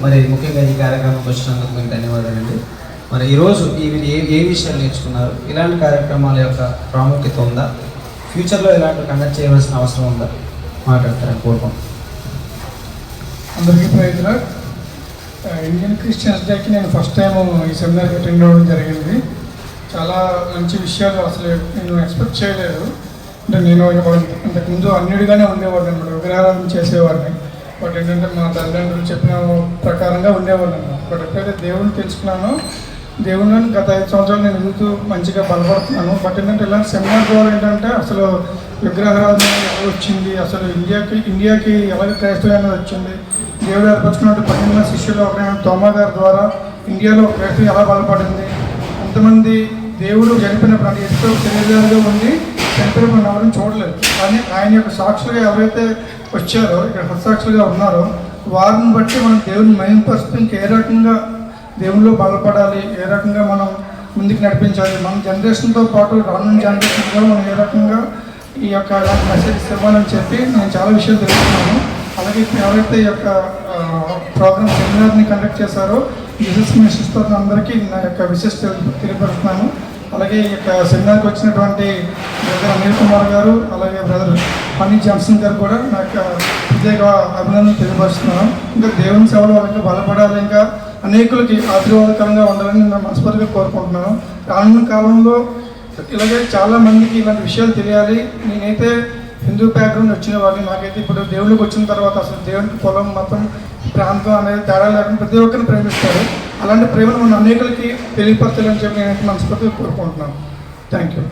మరి ముఖ్యంగా ఈ కార్యక్రమంకి వచ్చినందుకు మీకు ధన్యవాదాలండి. మరి ఈరోజు ఏ విషయాలు నేర్చుకున్నారు, ఇలాంటి కార్యక్రమాల యొక్క ప్రాముఖ్యత ఉందా, ఫ్యూచర్లో ఇలాంటి కండక్ట్ చేయవలసిన అవసరం ఉందా మాట్లాడతారని కోరుకుంటున్నాను. అందరికీ ప్రయత్న ఇండియన్ క్రిస్టియన్స్ డేకి నేను ఫస్ట్ టైం ఈ సెమినార్కి అటెండ్ అవ్వడం జరిగింది. చాలా మంచి విషయాలు అసలు నేను ఎక్స్పెక్ట్ చేయలేదు. అంటే నేను ఇంతకుముందు అన్యుడిగానే ఉండేవాడిని అనమాట, విగ్రహారాధన చేసేవాడిని. బట్ ఏంటంటే మా తల్లిదండ్రులు చెప్పిన ప్రకారంగా ఉండేవాడిని అనమాట. బట్ ఎప్పుడైతే దేవుడిని తెలుసుకున్నానో, దేవుళ్ళని గత 5 సంవత్సరాలు నేను ఎదుగుతూ మంచిగా బలపడుతున్నాను. బట్ ఏంటంటే ఇలాంటి సెమినార్ ద్వారా ఏంటంటే అసలు విగ్రహారాధన ఎలా వచ్చింది, అసలు ఇండియాకి ఎలాగ క్రైస్తవ్యం వచ్చింది, దేవుడు ఏర్పరచుకున్నట్టు 12 శిష్యులు ఒకరైన తోమా గారి ద్వారా ఇండియాలో క్రైస్తవం ఎలా బలపడింది, కొంతమంది దేవుడు చనిపోయినప్పుడు ఎంతో తెలియజేగా ఉండి చనిపోయినప్పుడు ఎవరిని చూడలేదు. కానీ ఆయన యొక్క సాక్షులుగా ఎవరైతే వచ్చారో, ఇక్కడ హస్తసాక్షులుగా ఉన్నారో వారిని బట్టి మనం దేవుని మహిమపరుస్తూ ఇంకా ఏ రకంగా దేవుళ్ళు బలపడాలి, ఏ రకంగా మనం ముందుకు నడిపించాలి, మన జనరేషన్తో పాటు రానున్న జనరేషన్ కూడా మనం ఏ రకంగా ఈ యొక్క మెసేజ్ ఇవ్వాలని చెప్పి నేను చాలా విషయాలు తెలుసుకున్నాను. అలాగే ఎవరైతే ఈ యొక్క ప్రోగ్రామ్ సెమినార్ని కండక్ట్ చేశారో జీసస్ మినిస్టర్స్తో అందరికీ నా యొక్క విశేష తెలియపరుస్తున్నాను. అలాగే ఈ యొక్క సెమినార్కి వచ్చినటువంటి బ్రదర్ అనిల్ కుమార్ గారు, అలాగే బ్రదర్ హనీ జాన్సన్ గారు కూడా నా యొక్క ప్రత్యేక అభినందనలు తెలియపరుస్తున్నాను. ఇంకా దేవుని సేవలో వాళ్ళకి బలపడాలి, ఇంకా అనేకులకి ఆశీర్వాదకరంగా ఉండాలని నేను మనస్ఫూర్తిగా కోరుకుంటున్నాను. రానున్న కాలంలో ఇలాగే చాలామందికి ఇలాంటి విషయాలు తెలియాలి. నేనైతే హిందూ బ్యాక్గ్రౌండ్ వచ్చిన వాళ్ళని, నాకైతే ఇప్పుడు దేవుడికి వచ్చిన తర్వాత అసలు దేవునికి పొలం, మతం, ప్రాంతం అనేది తేడా లేకుండా ప్రతి ఒక్కరిని ప్రేమిస్తారు. అలాంటి ప్రేమను మన అనేకులకి తెలియపరచాలని చెప్పి నేనైతే మనస్ఫూర్తిగా కోరుకుంటున్నాను. Thank you.